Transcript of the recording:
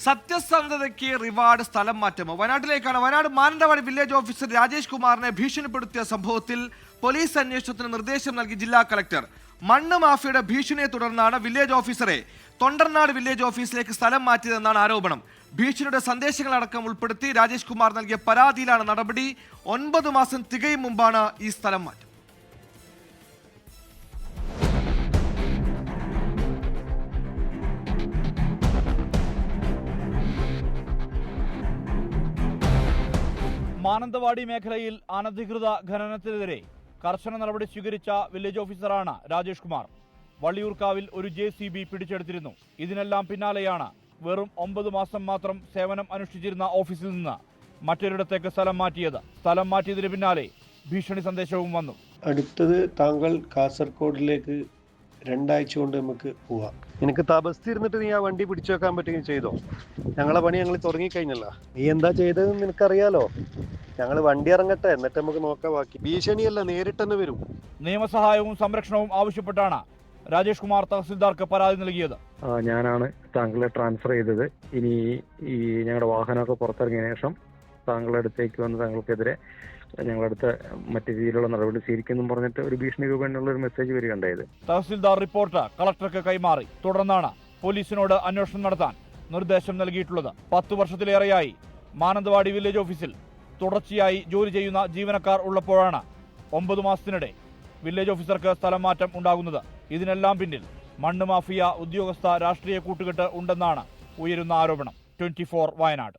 സത്യസന്ധതയ്ക്ക് reward സ്ഥലം മാറ്റമോ? വയനാട്ടിലേക്കാണ്. Wayanad Mananthavady village officer Rajesh കുമാറിനെ ഭീഷണിപ്പെടുത്തിയ സംഭവത്തിൽ പോലീസ് അന്വേഷണത്തിന് നിർദ്ദേശം നൽകി ജില്ലാ കളക്ടർ. മണ്ണ് മാഫിയയുടെ ഭീഷണിയെ തുടർന്നാണ് വില്ലേജ് ഓഫീസറെ തൊണ്ടർനാട് വില്ലേജ് ഓഫീസിലേക്ക് സ്ഥലം മാറ്റിയതെന്നാണ് ആരോപണം. ഭീഷണിയുടെ സന്ദേശങ്ങളടക്കം ഉൾപ്പെടുത്തി രാജേഷ് കുമാർ നൽകിയ പരാതിയിലാണ് നടപടി. 9 മാസം തികയും മുമ്പാണ് ഈ സ്ഥലം മാറ്റം. മാനന്തവാടി മേഖലയിൽ അനധികൃത ഖനനത്തിനെതിരെ കർശന നടപടി സ്വീകരിച്ച വില്ലേജ് ഓഫീസറാണ് രാജേഷ് കുമാർ. വള്ളിയൂർക്കാവിൽ ഒരു JCB പിടിച്ചെടുത്തിരുന്നു. ഇതിനെല്ലാം പിന്നാലെയാണ് വെറും 9 മാസം മാത്രം സേവനം അനുഷ്ഠിച്ചിരുന്ന ഓഫീസിൽ നിന്ന് മറ്റൊരിടത്തേക്ക് സ്ഥലം മാറ്റിയത്. സ്ഥലം മാറ്റിയതിന് പിന്നാലെ ഭീഷണി സന്ദേശവും വന്നു. അടുത്തത് താങ്കൾ കാസർഗോഡിലേക്ക് 2 ആഴ്ച കൊണ്ട് നമുക്ക് പോവാം. നിനക്ക് ബസ് ഇരുന്നിട്ട് നീ ആ വണ്ടി പിടിച്ചു വെക്കാൻ പറ്റുമെങ്കിൽ ചെയ്തോ. ഞങ്ങളെ പണി ഞങ്ങൾ തുടങ്ങിക്കഴിഞ്ഞല്ല. നീ എന്താ ചെയ്തതെന്ന് നിനക്കറിയാലോ. ഞങ്ങൾ വണ്ടി ഇറങ്ങട്ടെ, എന്നിട്ട് നമുക്ക് നോക്കാം ബാക്കി. ഭീഷണിയല്ല, നേരിട്ട് തന്നെ വരും. നിയമസഹായവും സംരക്ഷണവും ആവശ്യപ്പെട്ടാണ് രാജേഷ് കുമാർ തഹസിൽദാർക്ക് പരാതി നൽകിയത്. ഞാനാണ് താങ്കളെ ട്രാൻസ്ഫർ ചെയ്തത്. ഇനി ഈ ഞങ്ങളുടെ വാഹനമൊക്കെ പുറത്തിറങ്ങിയ ശേഷം താങ്കളുടെ അടുത്തേക്ക് വന്ന് താങ്കൾക്കെതിരെ ഞങ്ങളടുത്ത് മറ്റു രീതിയിലുള്ള നടപടി സ്വീകരിക്കുമെന്നും പറഞ്ഞിട്ട് ഒരു ഭീഷണി രൂപേണയുള്ള ഒരു മെസ്സേജ് വരികയുണ്ടായത്. തഹസിൽദാർ റിപ്പോർട്ട് കളക്ടർക്ക് കൈമാറി. തുടർന്നാണ് പോലീസിനോട് അന്വേഷണം നടത്താൻ നിർദ്ദേശം നൽകിയിട്ടുള്ളത്. 10 വർഷത്തിലേറെയായി മാനന്തവാടി വില്ലേജ് ഓഫീസിൽ തുടർച്ചയായി ജോലി ചെയ്യുന്ന ജീവനക്കാർ ഉള്ളപ്പോഴാണ് 9 മാസത്തിനിടെ വില്ലേജ് ഓഫീസർക്ക് സ്ഥലം മാറ്റം ഉണ്ടാകുന്നത്. ഇതിനെല്ലാം പിന്നിൽ മണ്ണ് മാഫിയ ഉദ്യോഗസ്ഥ രാഷ്ട്രീയ കൂട്ടുകെട്ട് ഉണ്ടെന്നാണ് ഉയരുന്ന ആരോപണം. 24 വയനാട്.